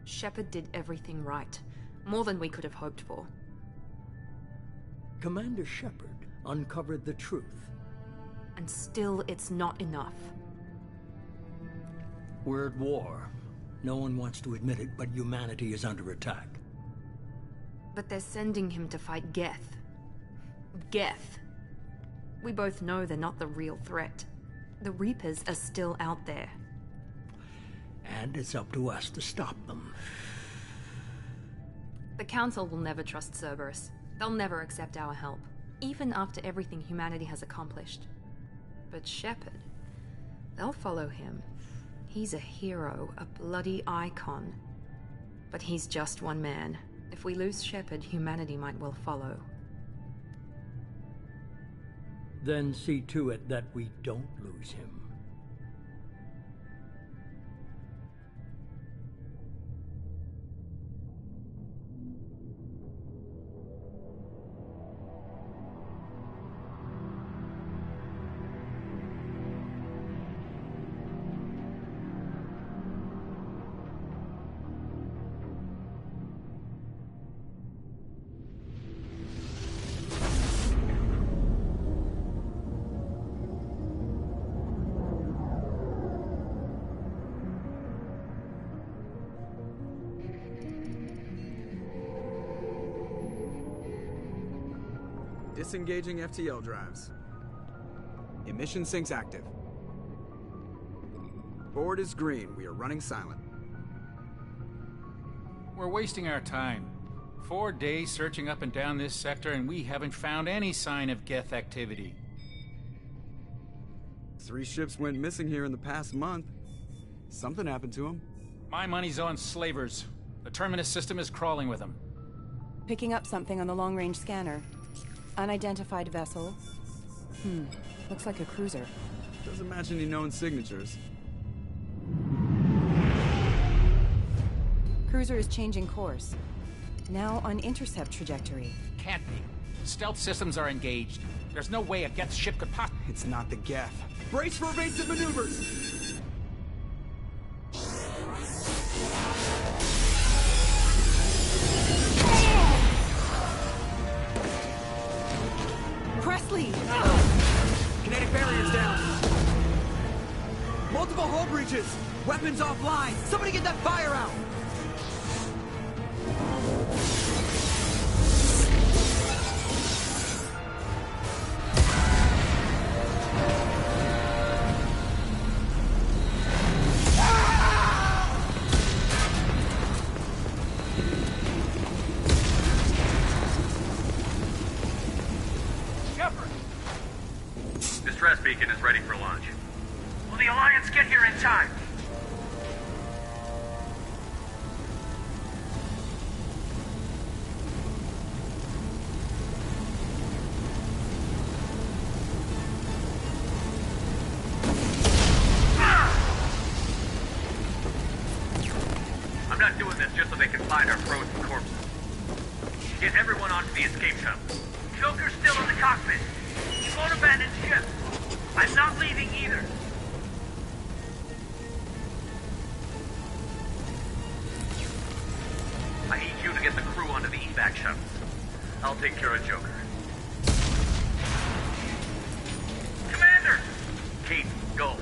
Shepard did everything right. More than we could have hoped for. Commander Shepard uncovered the truth. And still, it's not enough. We're at war. No one wants to admit it, but humanity is under attack. But they're sending him to fight Geth. Geth. We both know they're not the real threat. The Reapers are still out there. And it's up to us to stop them. The Council will never trust Cerberus. They'll never accept our help, even after everything humanity has accomplished. But Shepard, they'll follow him. He's a hero, a bloody icon. But he's just one man. If we lose Shepard, humanity might well follow. Then see to it that we don't lose him. Disengaging FTL drives. Emission sinks active. Board is green. We are running silent. We're wasting our time. 4 days searching up and down this sector, and we haven't found any sign of Geth activity. 3 ships went missing here in the past month. Something happened to them. My money's on slavers. The Terminus system is crawling with them. Picking up something on the long-range scanner. Unidentified vessel. Looks like a cruiser. Doesn't match any known signatures. Cruiser is changing course. Now on intercept trajectory. Can't be. Stealth systems are engaged. There's no way a Geth ship could pop. It's not the Geth. Brace for evasive maneuvers! Presley! Kinetic barriers down. Multiple hull breaches. Weapons offline. Somebody get that fire out. Distress beacon is ready for launch. Will the Alliance get here in time? I'm not doing this just so they can find our frozen corpses. Get everyone onto the escape shuttle. Joker's still in the cockpit. He won't abandon ship. I'm not leaving either. I need you to get the crew onto the evac shuttles. I'll take care of Joker. Commander! Kate, go.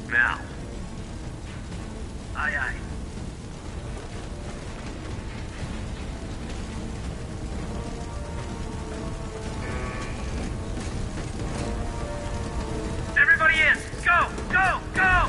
Now. Aye, aye. Everybody in! Go! Go! Go!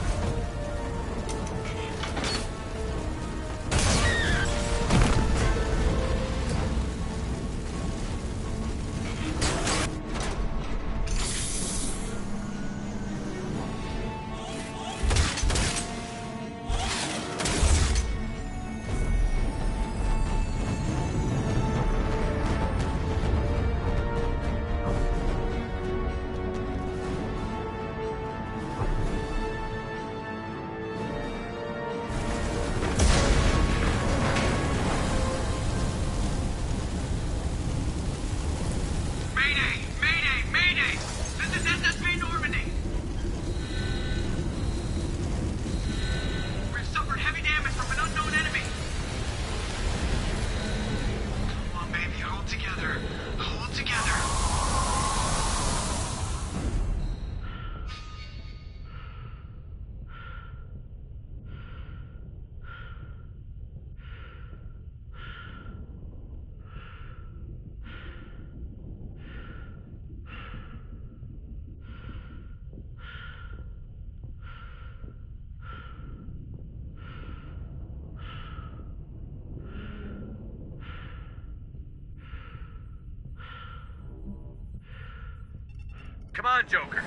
Come on, Joker.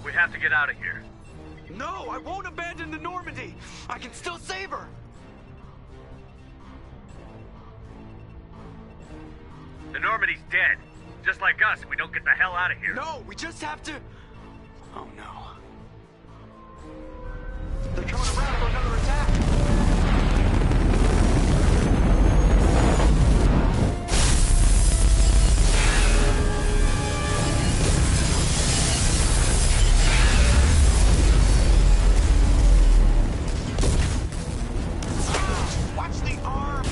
We have to get out of here. No, I won't abandon the Normandy. I can still save her. The Normandy's dead. Just like us, we don't get the hell out of here. No, we just have to... Oh no. They're coming around for another attack. Watch the arm!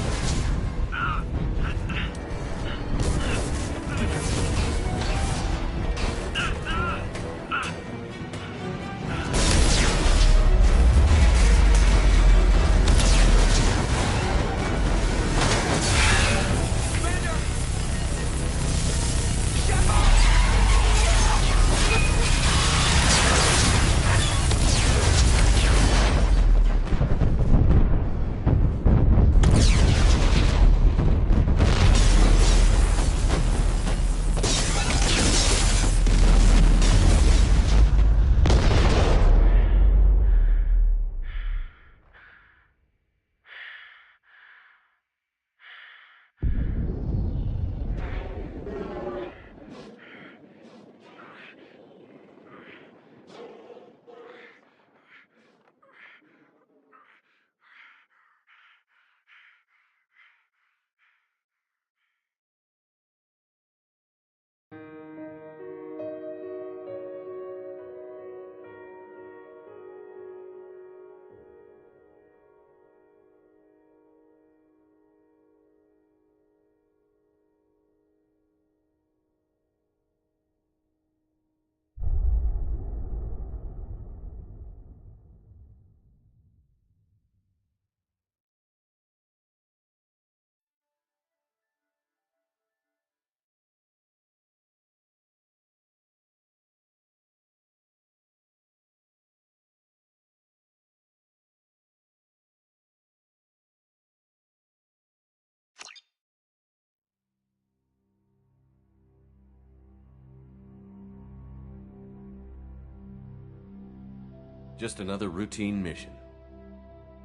Just another routine mission.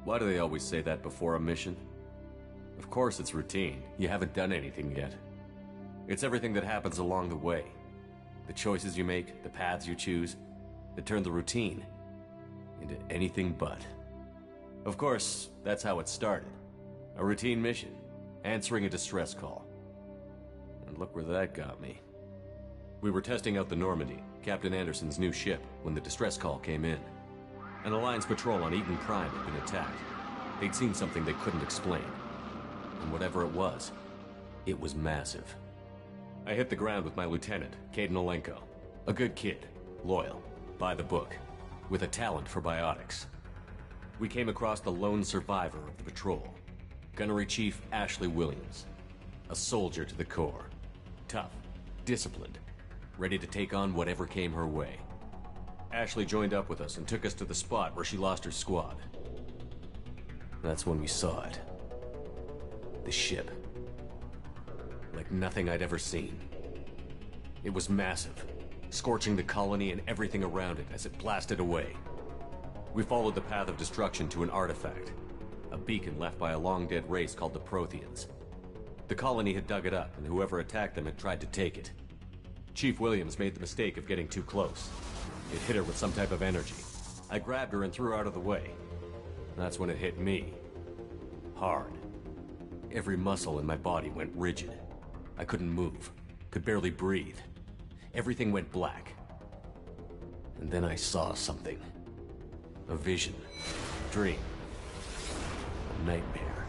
Why do they always say that before a mission? Of course it's routine. You haven't done anything yet. It's everything that happens along the way. The choices you make, the paths you choose, that turn the routine into anything but. Of course, that's how it started. A routine mission, answering a distress call. And look where that got me. We were testing out the Normandy, Captain Anderson's new ship, when the distress call came in. An Alliance patrol on Eden Prime had been attacked. They'd seen something they couldn't explain. And whatever it was massive. I hit the ground with my lieutenant, Caden Olenko. A good kid, loyal, by the book, with a talent for biotics. We came across the lone survivor of the patrol, Gunnery Chief Ashley Williams. A soldier to the core. Tough, disciplined, ready to take on whatever came her way. Ashley joined up with us and took us to the spot where she lost her squad. That's when we saw it. The ship. Like nothing I'd ever seen. It was massive, scorching the colony and everything around it as it blasted away. We followed the path of destruction to an artifact, a beacon left by a long-dead race called the Protheans. The colony had dug it up, and whoever attacked them had tried to take it. Chief Williams made the mistake of getting too close. It hit her with some type of energy. I grabbed her and threw her out of the way. That's when it hit me. Hard. Every muscle in my body went rigid. I couldn't move, could barely breathe. Everything went black. And then I saw something. A vision. A dream. A nightmare.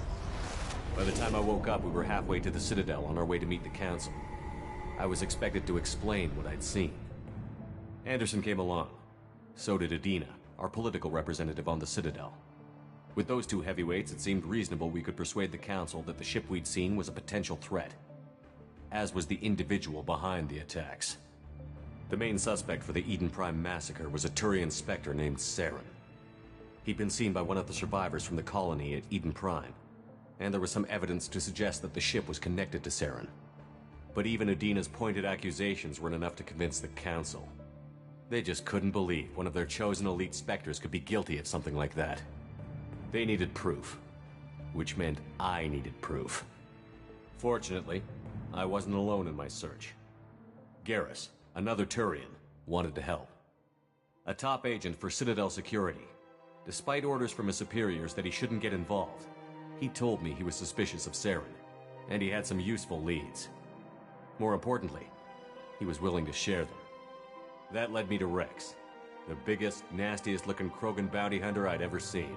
By the time I woke up, we were halfway to the Citadel on our way to meet the Council. I was expected to explain what I'd seen. Anderson came along. So did Adina, our political representative on the Citadel. With those two heavyweights, it seemed reasonable we could persuade the Council that the ship we'd seen was a potential threat. As was the individual behind the attacks. The main suspect for the Eden Prime massacre was a Turian Spectre named Saren. He'd been seen by one of the survivors from the colony at Eden Prime, and there was some evidence to suggest that the ship was connected to Saren. But even Adina's pointed accusations weren't enough to convince the Council. They just couldn't believe one of their chosen elite Spectres could be guilty of something like that. They needed proof, which meant I needed proof. Fortunately, I wasn't alone in my search. Garrus, another Turian, wanted to help. A top agent for Citadel Security. Despite orders from his superiors that he shouldn't get involved, he told me he was suspicious of Saren, and he had some useful leads. More importantly, he was willing to share them. That led me to Rex, the biggest, nastiest-looking Krogan bounty hunter I'd ever seen.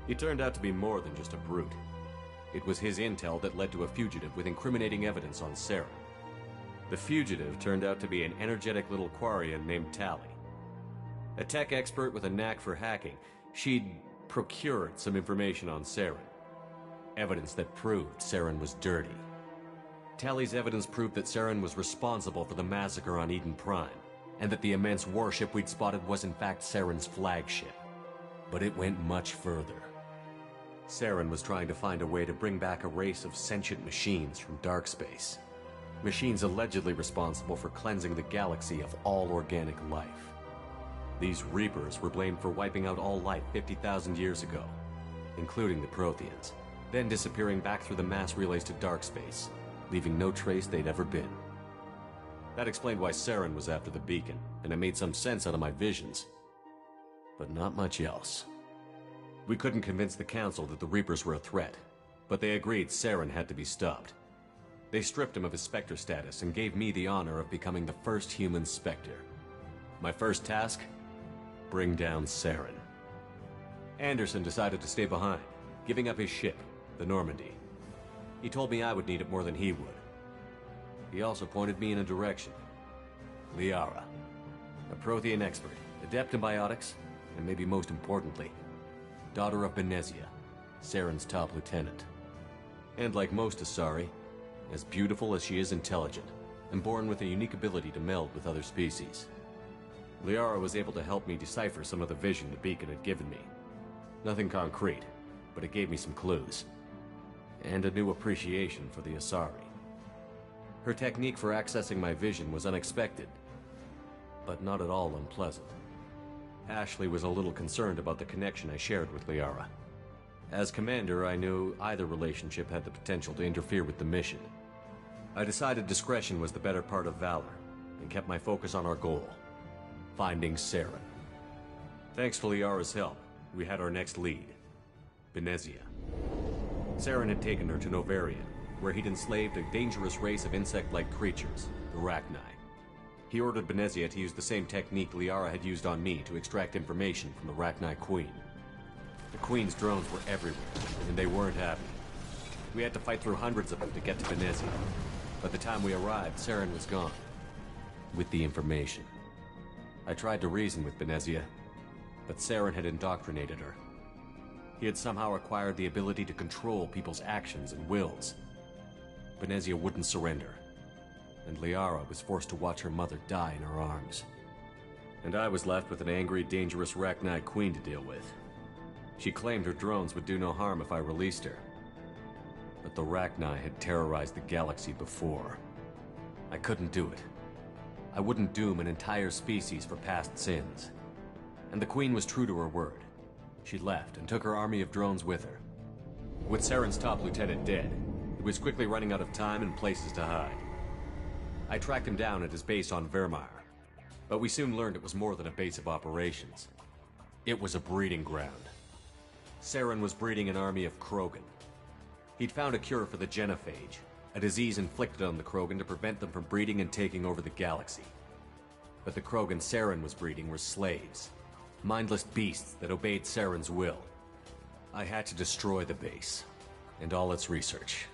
He turned out to be more than just a brute. It was his intel that led to a fugitive with incriminating evidence on Saren. The fugitive turned out to be an energetic little Quarian named Tali. A tech expert with a knack for hacking, she'd procured some information on Saren. Evidence that proved Saren was dirty. Tali's evidence proved that Saren was responsible for the massacre on Eden Prime, and that the immense warship we'd spotted was in fact Saren's flagship. But it went much further. Saren was trying to find a way to bring back a race of sentient machines from dark space. Machines allegedly responsible for cleansing the galaxy of all organic life. These Reapers were blamed for wiping out all life 50,000 years ago, including the Protheans, then disappearing back through the mass relays to dark space, leaving no trace they'd ever been. That explained why Saren was after the beacon, and it made some sense out of my visions. But not much else. We couldn't convince the Council that the Reapers were a threat, but they agreed Saren had to be stopped. They stripped him of his Spectre status and gave me the honor of becoming the first human Spectre. My first task? Bring down Saren. Anderson decided to stay behind, giving up his ship, the Normandy. He told me I would need it more than he would. He also pointed me in a direction. Liara, a Prothean expert, adept in biotics, and maybe most importantly, daughter of Benezia, Saren's top lieutenant. And like most Asari, as beautiful as she is intelligent, and born with a unique ability to meld with other species. Liara was able to help me decipher some of the vision the beacon had given me. Nothing concrete, but it gave me some clues. And a new appreciation for the Asari. Her technique for accessing my vision was unexpected, but not at all unpleasant. Ashley was a little concerned about the connection I shared with Liara. As commander, I knew either relationship had the potential to interfere with the mission. I decided discretion was the better part of valor, and kept my focus on our goal, finding Saren. Thanks to Liara's help, we had our next lead, Benezia. Saren had taken her to Novaria, where he'd enslaved a dangerous race of insect-like creatures, the Rachni. He ordered Benezia to use the same technique Liara had used on me to extract information from the Rachni Queen. The Queen's drones were everywhere, and they weren't happy. We had to fight through hundreds of them to get to Benezia. By the time we arrived, Saren was gone, with the information. I tried to reason with Benezia, but Saren had indoctrinated her. He had somehow acquired the ability to control people's actions and wills. Benezia wouldn't surrender, and Liara was forced to watch her mother die in her arms. And I was left with an angry, dangerous Rachni Queen to deal with. She claimed her drones would do no harm if I released her. But the Rachni had terrorized the galaxy before. I couldn't do it. I wouldn't doom an entire species for past sins. And the Queen was true to her word. She left and took her army of drones with her. With Saren's top lieutenant dead, it was quickly running out of time and places to hide. I tracked him down at his base on Vermeer, but we soon learned it was more than a base of operations. It was a breeding ground. Saren was breeding an army of Krogan. He'd found a cure for the genophage, a disease inflicted on the Krogan to prevent them from breeding and taking over the galaxy. But the Krogan Saren was breeding were slaves, mindless beasts that obeyed Saren's will. I had to destroy the base, and all its research.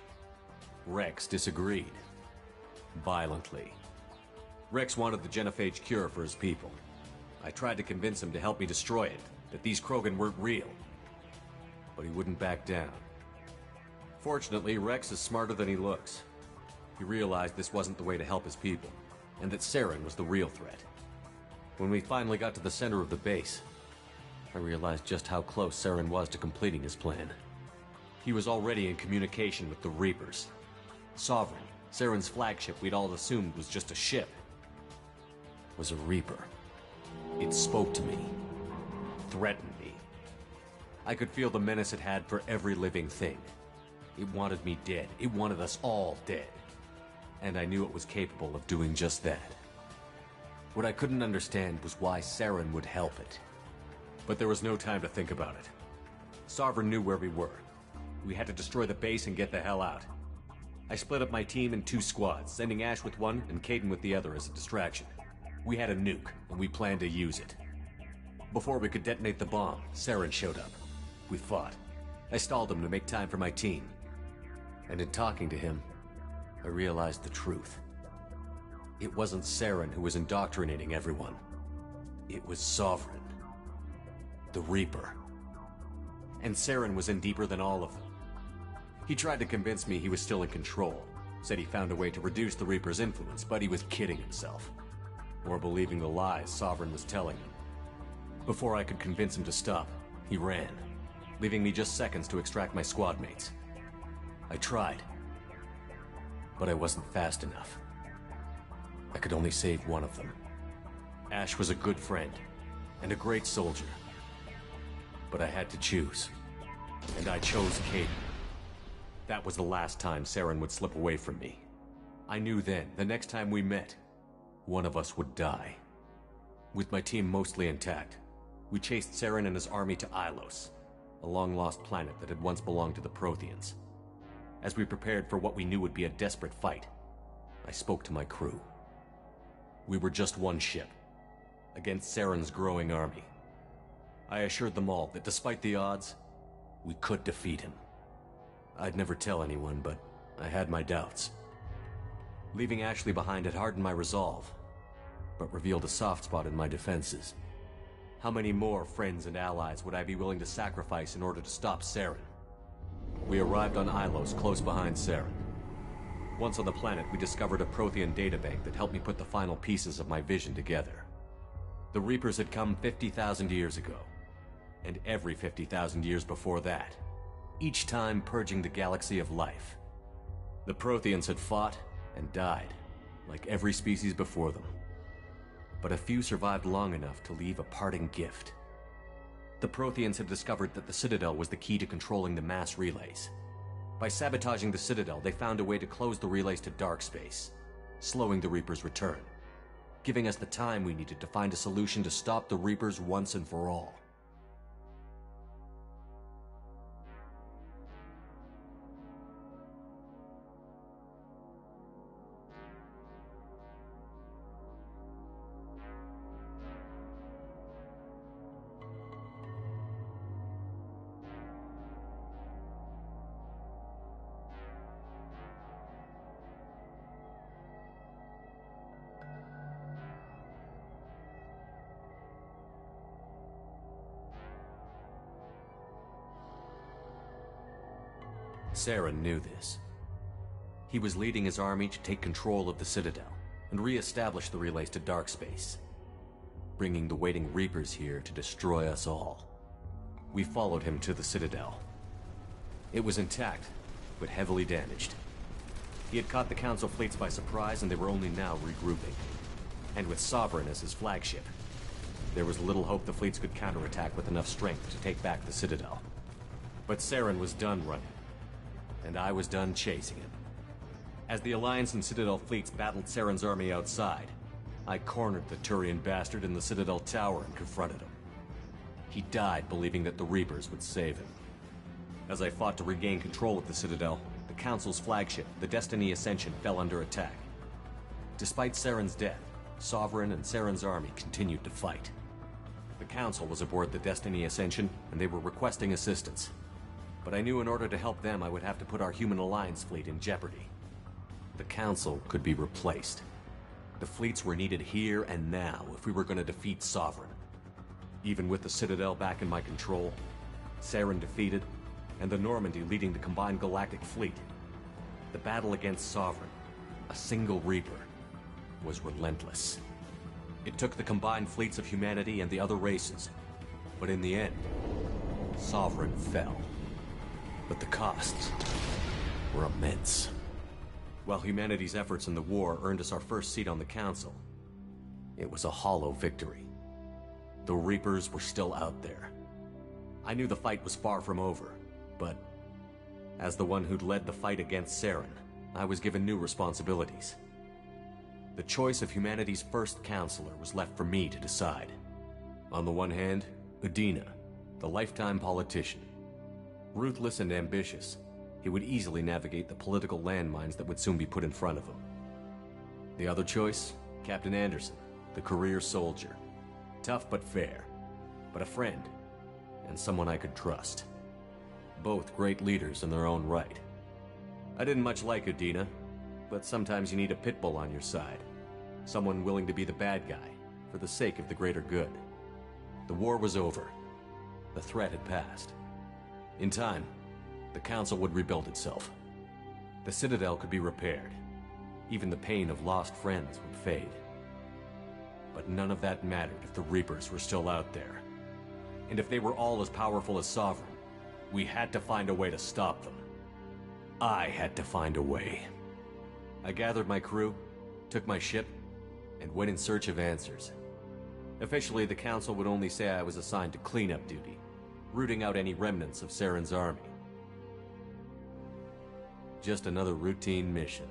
Rex disagreed. Violently. Rex wanted the genophage cure for his people. I tried to convince him to help me destroy it, that these Krogan weren't real. But he wouldn't back down. Fortunately, Rex is smarter than he looks. He realized this wasn't the way to help his people, and that Saren was the real threat. When we finally got to the center of the base, I realized just how close Saren was to completing his plan. He was already in communication with the Reapers. Sovereign, Saren's flagship we'd all assumed was just a ship, was a Reaper. It spoke to me, threatened me. I could feel the menace it had for every living thing. It wanted me dead. It wanted us all dead. And I knew it was capable of doing just that. What I couldn't understand was why Saren would help it. But there was no time to think about it. Sovereign knew where we were. We had to destroy the base and get the hell out. I split up my team in 2 squads, sending Ash with one and Caden with the other as a distraction. We had a nuke, and we planned to use it. Before we could detonate the bomb, Saren showed up. We fought. I stalled him to make time for my team. And in talking to him, I realized the truth. It wasn't Saren who was indoctrinating everyone. It was Sovereign. The Reaper. And Saren was in deeper than all of them. He tried to convince me he was still in control. Said he found a way to reduce the Reaper's influence, but he was kidding himself. Or believing the lies Sovereign was telling him. Before I could convince him to stop, he ran, leaving me just seconds to extract my squad mates. I tried, but I wasn't fast enough. I could only save one of them. Ash was a good friend, and a great soldier. But I had to choose, and I chose Caden. That was the last time Saren would slip away from me. I knew then, the next time we met, one of us would die. With my team mostly intact, we chased Saren and his army to Ilos, a long-lost planet that had once belonged to the Protheans. As we prepared for what we knew would be a desperate fight, I spoke to my crew. We were just one ship, against Saren's growing army. I assured them all that despite the odds, we could defeat him. I'd never tell anyone, but I had my doubts. Leaving Ashley behind had hardened my resolve, but revealed a soft spot in my defenses. How many more friends and allies would I be willing to sacrifice in order to stop Saren? We arrived on Ilos, close behind Saren. Once on the planet, we discovered a Prothean databank that helped me put the final pieces of my vision together. The Reapers had come 50,000 years ago, and every 50,000 years before that, each time purging the galaxy of life. The Protheans had fought and died, like every species before them. But a few survived long enough to leave a parting gift. The Protheans had discovered that the Citadel was the key to controlling the mass relays. By sabotaging the Citadel, they found a way to close the relays to dark space, slowing the Reapers' return, giving us the time we needed to find a solution to stop the Reapers once and for all. Saren knew this. He was leading his army to take control of the Citadel and re-establish the relays to dark space, bringing the waiting Reapers here to destroy us all. We followed him to the Citadel. It was intact, but heavily damaged. He had caught the Council fleets by surprise, and they were only now regrouping. And with Sovereign as his flagship, there was little hope the fleets could counterattack with enough strength to take back the Citadel. But Saren was done running, and I was done chasing him. As the Alliance and Citadel fleets battled Saren's army outside, I cornered the Turian bastard in the Citadel tower and confronted him. He died believing that the Reapers would save him. As I fought to regain control of the Citadel, the Council's flagship, the Destiny Ascension, fell under attack. Despite Saren's death, Sovereign and Saren's army continued to fight. The Council was aboard the Destiny Ascension, and they were requesting assistance. But I knew in order to help them, I would have to put our human Alliance fleet in jeopardy. The Council could be replaced. The fleets were needed here and now if we were going to defeat Sovereign. Even with the Citadel back in my control, Saren defeated, and the Normandy leading the combined galactic fleet, the battle against Sovereign, a single Reaper, was relentless. It took the combined fleets of humanity and the other races, but in the end, Sovereign fell. But the costs were immense. While humanity's efforts in the war earned us our first seat on the Council, it was a hollow victory. The Reapers were still out there. I knew the fight was far from over, but as the one who'd led the fight against Saren, I was given new responsibilities. The choice of humanity's first counselor was left for me to decide. On the one hand, Udina, the lifetime politician. Ruthless and ambitious, he would easily navigate the political landmines that would soon be put in front of him. The other choice, Captain Anderson, the career soldier. Tough but fair, but a friend, and someone I could trust. Both great leaders in their own right. I didn't much like Udina, but sometimes you need a pit bull on your side. Someone willing to be the bad guy, for the sake of the greater good. The war was over. The threat had passed. In time, the Council would rebuild itself. The Citadel could be repaired. Even the pain of lost friends would fade. But none of that mattered if the Reapers were still out there. And if they were all as powerful as Sovereign, we had to find a way to stop them. I had to find a way. I gathered my crew, took my ship, and went in search of answers. Officially, the Council would only say I was assigned to cleanup duty, rooting out any remnants of Saren's army. Just another routine mission.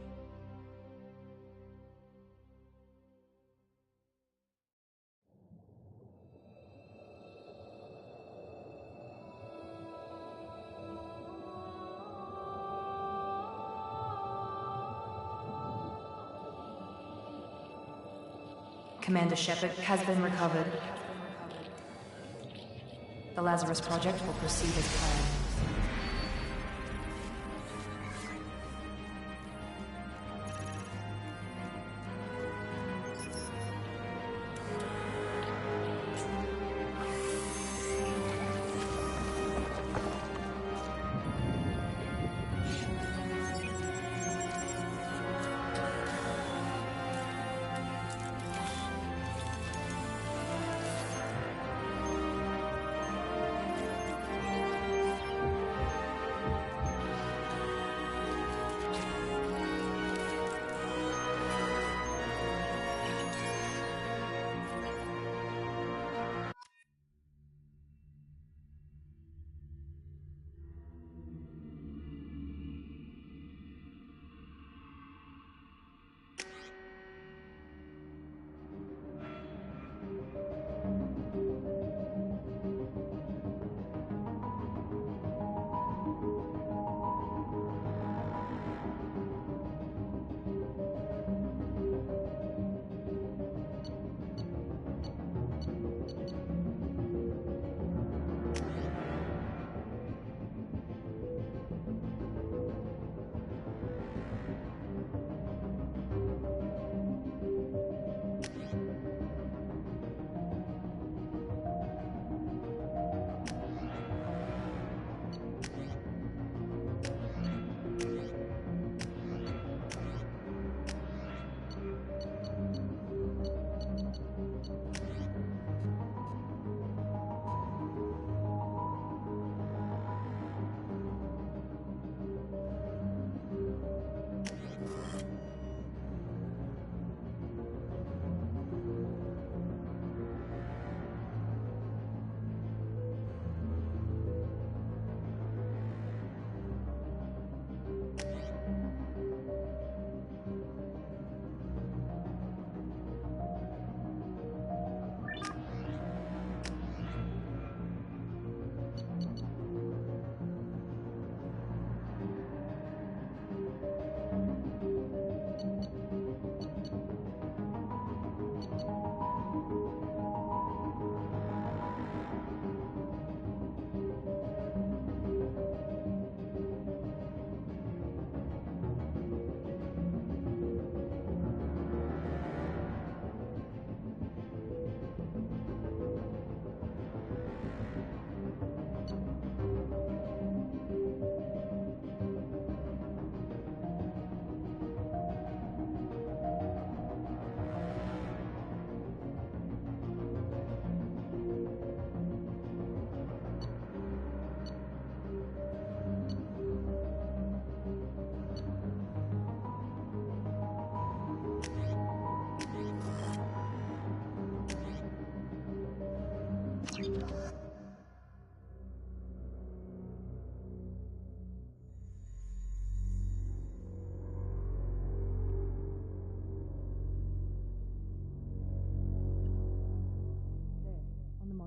Commander Shepard has been recovered. The Lazarus Project will proceed as planned.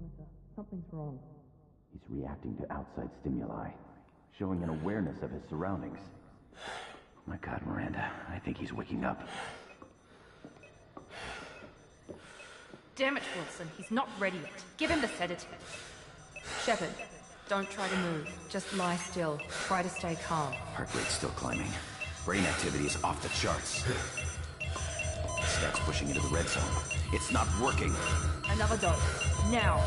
monitor. Something's wrong. He's reacting to outside stimuli, showing an awareness of his surroundings. Oh my God, Miranda, I think he's waking up. Damn it, Wilson, he's not ready yet. Give him the sedative. Shepard, don't try to move. Just lie still. Try to stay calm. Heart rate's still climbing. Brain activity is off the charts. Stats pushing into the red zone. It's not working. Another dose. Now.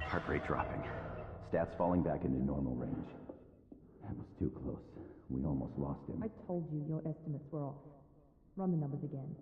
Heart rate dropping. Stats falling back into normal range. That was too close. We almost lost him. I told you your estimates were off. Run the numbers again.